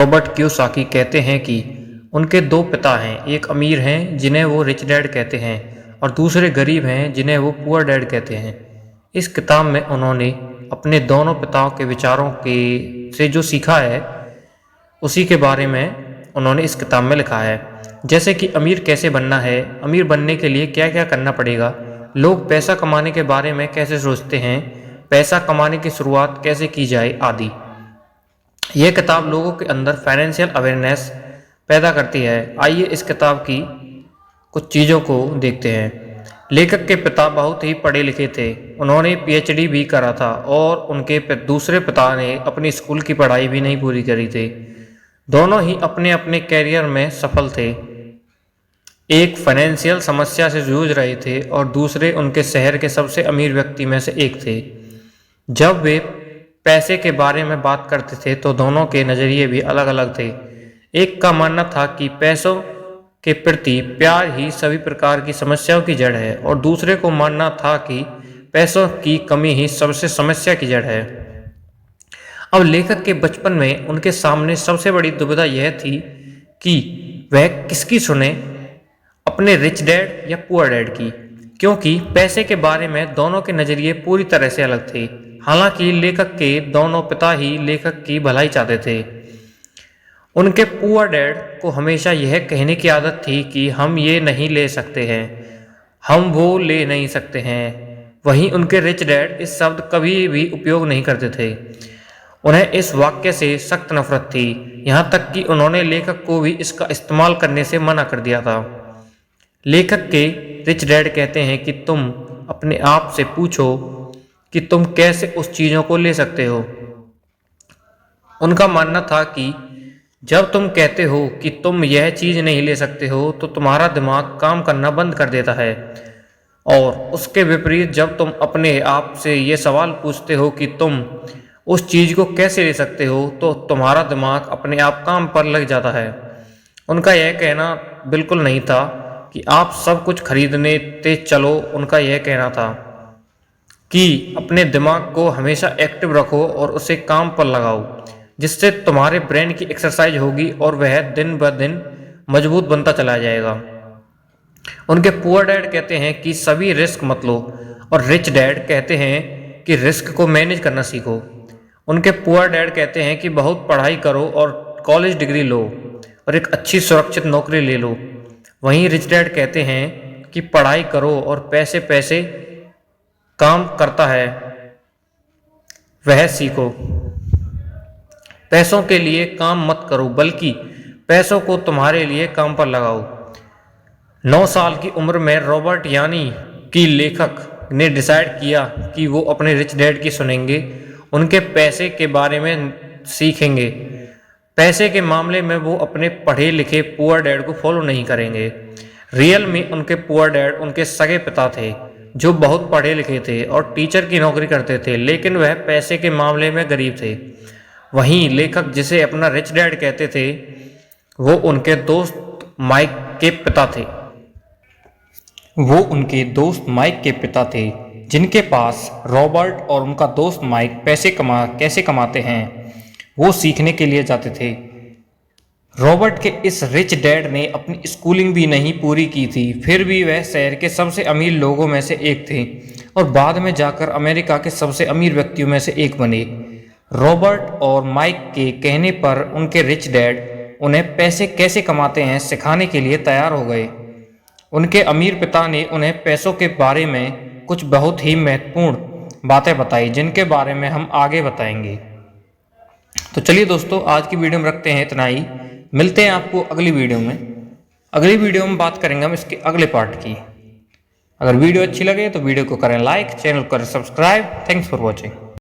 Robert Kiyosaki कहते हैं कि उनके दो पिता हैं, एक अमीर हैं जिन्हें वो रिच डैड कहते हैं और दूसरे गरीब हैं जिन्हें वो पुअर डैड कहते हैं। इस किताब में उन्होंने अपने दोनों पिताओं के विचारों के से जो सीखा है उसी के बारे में उन्होंने इस किताब में लिखा है। जैसे कि अमीर कैसे बनना है, अमीर बनने के लिए क्या क्या करना पड़ेगा, लोग पैसा कमाने के बारे में कैसे सोचते हैं, पैसा कमाने की शुरुआत कैसे की जाए आदि। यह किताब लोगों के अंदर फाइनेंशियल अवेयरनेस पैदा करती है। आइए इस किताब की कुछ चीज़ों को देखते हैं। लेखक के पिता बहुत ही पढ़े लिखे थे, उन्होंने पीएचडी भी करा था और उनके दूसरे पिता ने अपनी स्कूल की पढ़ाई भी नहीं पूरी करी थी। दोनों ही अपने अपने कैरियर में सफल थे। एक फाइनेंशियल समस्या से जूझ रहे थे और दूसरे उनके शहर के सबसे अमीर व्यक्ति में से एक थे। जब वे पैसे के बारे में बात करते थे तो दोनों के नज़रिए भी अलग अलग थे। एक का मानना था कि पैसों के प्रति प्यार ही सभी प्रकार की समस्याओं की जड़ है और दूसरे को मानना था कि पैसों की कमी ही सबसे समस्या की जड़ है। अब लेखक के बचपन में उनके सामने सबसे बड़ी दुविधा यह थी कि वह किसकी सुने, अपने रिच डैड या पुअर डैड की, क्योंकि पैसे के बारे में दोनों के नज़रिए पूरी तरह से अलग थे। हालांकि लेखक के दोनों पिता ही लेखक की भलाई चाहते थे। उनके पुअर डैड को हमेशा यह कहने की आदत थी कि हम ये नहीं ले सकते हैं, हम वो ले नहीं सकते हैं। वहीं उनके रिच डैड इस शब्द कभी भी उपयोग नहीं करते थे। उन्हें इस वाक्य से सख्त नफरत थी, यहाँ तक कि उन्होंने लेखक को भी इसका इस्तेमाल करने से मना कर दिया था। लेखक के रिच डैड कहते हैं कि तुम अपने आप से पूछो कि तुम कैसे उस चीज़ों को ले सकते हो। उनका मानना था कि जब तुम कहते हो कि तुम यह चीज़ नहीं ले सकते हो तो तुम्हारा दिमाग काम करना बंद कर देता है, और उसके विपरीत जब तुम अपने आप से ये सवाल पूछते हो कि तुम उस चीज़ को कैसे ले सकते हो तो तुम्हारा दिमाग अपने आप काम पर लग जाता है। उनका यह कहना बिल्कुल नहीं था कि आप सब कुछ खरीदने ते चलो। उनका यह कहना था कि अपने दिमाग को हमेशा एक्टिव रखो और उसे काम पर लगाओ, जिससे तुम्हारे ब्रेन की एक्सरसाइज होगी और वह दिन ब दिन मजबूत बनता चला जाएगा। उनके पुअर डैड कहते हैं कि सभी रिस्क मत लो, और रिच डैड कहते हैं कि रिस्क को मैनेज करना सीखो। उनके पुअर डैड कहते हैं कि बहुत पढ़ाई करो और कॉलेज डिग्री लो और एक अच्छी सुरक्षित नौकरी ले लो। वहीं रिच डैड कहते हैं कि पढ़ाई करो और पैसे पैसे काम करता है वह सीखो। पैसों के लिए काम मत करो, बल्कि पैसों को तुम्हारे लिए काम पर लगाओ। 9 साल की उम्र में रॉबर्ट यानी कि लेखक ने डिसाइड किया कि वो अपने रिच डैड की सुनेंगे, उनके पैसे के बारे में सीखेंगे। पैसे के मामले में वो अपने पढ़े लिखे पुअर डैड को फॉलो नहीं करेंगे। रियल में उनके पुअर डैड उनके सगे पिता थे जो बहुत पढ़े लिखे थे और टीचर की नौकरी करते थे, लेकिन वह पैसे के मामले में गरीब थे। वहीं लेखक जिसे अपना रिच डैड कहते थे वो उनके दोस्त माइक के पिता थे। वो उनके दोस्त माइक के पिता थे जिनके पास रॉबर्ट और उनका दोस्त माइक पैसे कैसे कमाते हैं वो सीखने के लिए जाते थे। रॉबर्ट के इस रिच डैड ने अपनी स्कूलिंग भी नहीं पूरी की थी, फिर भी वह शहर के सबसे अमीर लोगों में से एक थे और बाद में जाकर अमेरिका के सबसे अमीर व्यक्तियों में से एक बने। रॉबर्ट और माइक के कहने पर उनके रिच डैड उन्हें पैसे कैसे कमाते हैं सिखाने के लिए तैयार हो गए। उनके अमीर पिता ने उन्हें पैसों के बारे में कुछ बहुत ही महत्वपूर्ण बातें बताई जिनके बारे में हम आगे बताएंगे। तो चलिए दोस्तों, आज की वीडियो में रखते हैं इतना ही। मिलते हैं आपको अगली वीडियो में। अगली वीडियो में बात करेंगे हम इसके अगले पार्ट की। अगर वीडियो अच्छी लगे तो वीडियो को करें लाइक, चैनल को करें सब्सक्राइब। Thanks for watching.